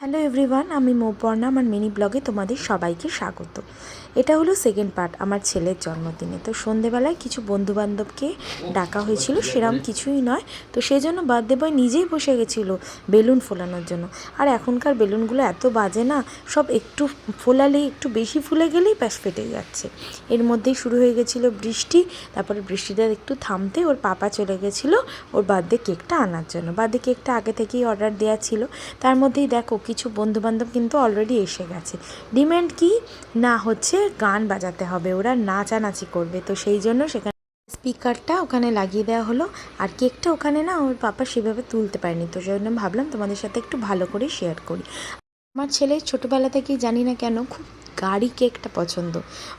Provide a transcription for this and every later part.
Hello everyone, আমি মৌপর্ণা। আমার mini ব্লগে তোমাদের সবাইকে স্বাগত। এটা হলো সেকেন্ড পার্ট আমার ছেলের জন্মদিনে। তো সন্ধেবেলায় কিছু বন্ধুবান্ধবকে ডাকা হয়েছিল, সেরকম কিছুই নয়। তো সেই জন্য বার্থডে বয় নিজেই বসে গেছিলো বেলুন ফোলানোর জন্য। আর এখনকার বেলুনগুলো এত বাজে না, সব একটু ফোলালেই, একটু বেশি ফুলে গেলেই ব্যাস ফেটে যাচ্ছে। এর মধ্যেই শুরু হয়ে গেছিলো বৃষ্টি। তারপরে বৃষ্টিটা একটু থামতে ওর পাপা চলে গেছিলো ওর বার্থডে কেকটা আনার জন্য। বার্থডে কেকটা আগে থেকেই অর্ডার দেওয়া ছিল। তার মধ্যেই দেখো কিছু বন্ধুবান্ধব কিন্তু অলরেডি এসে গেছে। ডিমান্ড কি না হচ্ছে গান বাজাতে হবে, ওরা নাচানাচি করবে। তো সেই জন্য সেখানে স্পিকারটা ওখানে লাগিয়ে দেওয়া হলো। আর কেকটা ওখানে না ওর পাপা সেভাবে তুলতে পারেনি, তো সেই জন্য ভাবলাম তোমাদের সাথে একটু ভালো করে শেয়ার করি। আমার ছেলে ছোটোবেলা থেকেই জানি না কেন খুব গাড়ি কেকটা পছন্দ।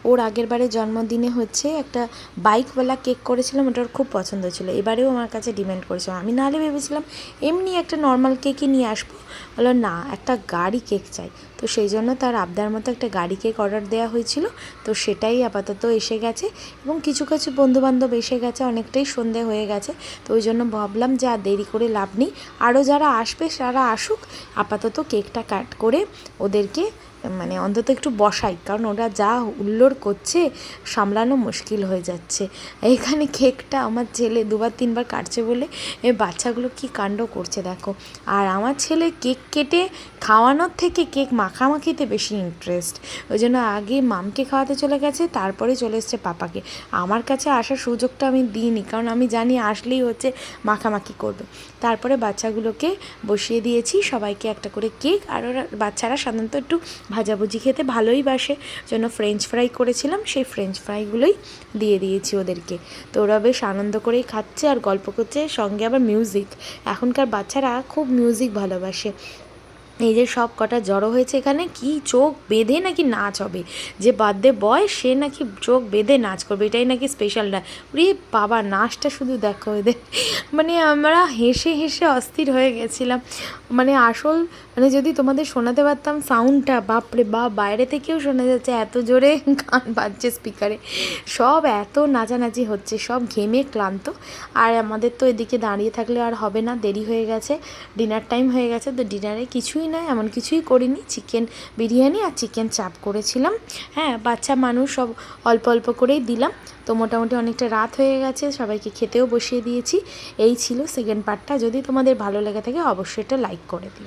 ওর আগের বারে জন্মদিনে হচ্ছে একটা বাইকওয়ালা কেক করেছিলাম, ওটার খুব পছন্দ ছিল। এবারেও আমার কাছে ডিমান্ড করেছিল। আমি নাহলে ভেবেছিলাম এমনি একটা নর্মাল কেকই নিয়ে আসবো, বললো না একটা গাড়ি কেক চাই। তো সেই জন্য তার আবদার মতো একটা গাড়ি কেক অর্ডার দেওয়া হয়েছিল। তো সেটাই আপাতত এসে গেছে এবং কিছু কিছু বন্ধুবান্ধব এসে গেছে, অনেকটাই সন্ধে হয়ে গেছে। তো ওই জন্য ভাবলাম যে আর দেরি করে লাভ নেই, আরও যারা আসবে তারা আসুক, আপাতত কেকটা কাট করে ওদেরকে মানে অন্তত একটু বসাই, কারণ ওরা যা হুল্লোড় করছে সামলানো মুশকিল হয়ে যাচ্ছে। এখানে কেকটা আমার ছেলে দুবার তিনবার কাটছে বলে এ বাচ্চাগুলো কি কাণ্ড করছে দেখো। আর আমার ছেলে কেক কেটে খাওয়ানোর থেকে কেক মাখামাখিতে বেশি ইন্টারেস্ট। ওই জন্য আগে মামকে খাওয়াতে চলে গেছে, তারপরে চলে এসছে পাপাকে। আমার কাছে আসার সুযোগটা আমি দিইনি, কারণ আমি জানি আসলেই হচ্ছে মাখামাখি করবে। তারপরে বাচ্চাগুলোকে বসিয়ে দিয়েছি, সবাইকে একটা করে কেক। আর ওরা বাচ্চারা সাধারণত একটু ভাজাভুজি খেতে ভালোই বাসে, জন্য ফ্রেঞ্চ ফ্রাই করেছিলাম, সেই ফ্রেঞ্চ ফ্রাইগুলোই দিয়ে দিয়েছি ওদেরকে। তো ওরা বেশ আনন্দ করেই খাচ্ছে আর গল্প করছে, সঙ্গে আবার মিউজিক। এখনকার বাচ্চারা খুব মিউজিক ভালোবাসে। এই যে সব কটা জড়ো হয়েছে এখানে, কি চোখ বেঁধে নাকি নাচ হবে। যে বার্থডে বয় সে নাকি চোখ বেঁধে নাচ করবে, এটাই নাকি স্পেশাল না। ওরে বাবা, নাচটা শুধু দেখো এদের, মানে আমরা হেসে হেসে অস্থির হয়ে গেছিলাম। মানে আসল মানে যদি তোমাদের শোনাতে পারতাম সাউন্ডটা, বাপরে বাপ, বাইরে থেকেও শোনা যাচ্ছে এত জোরে গান বাজছে স্পিকারে। সব এত নাচানাচি হচ্ছে, সব ঘেমে ক্লান্ত। আর আমাদের তো এদিকে দাঁড়িয়ে থাকলে আর হবে না, দেরি হয়ে গেছে, ডিনার টাইম হয়ে গেছে। তো ডিনারে কিছুই নয়, এমন কিছুই করিনি, চিকেন বিরিয়ানি আর চিকেন চাপ করেছিলাম। হ্যাঁ, বাচ্চা মানুষ, সব অল্প অল্প করেই দিলাম। তো মোটামুটি অনেকটা রাত হয়ে গেছে, সবাইকে খেতেও বসিয়ে দিয়েছি। এই ছিল সেকেন্ড পার্টটা। যদি তোমাদের ভালো লেগে থাকে অবশ্যই এটা লাইক করে দিও।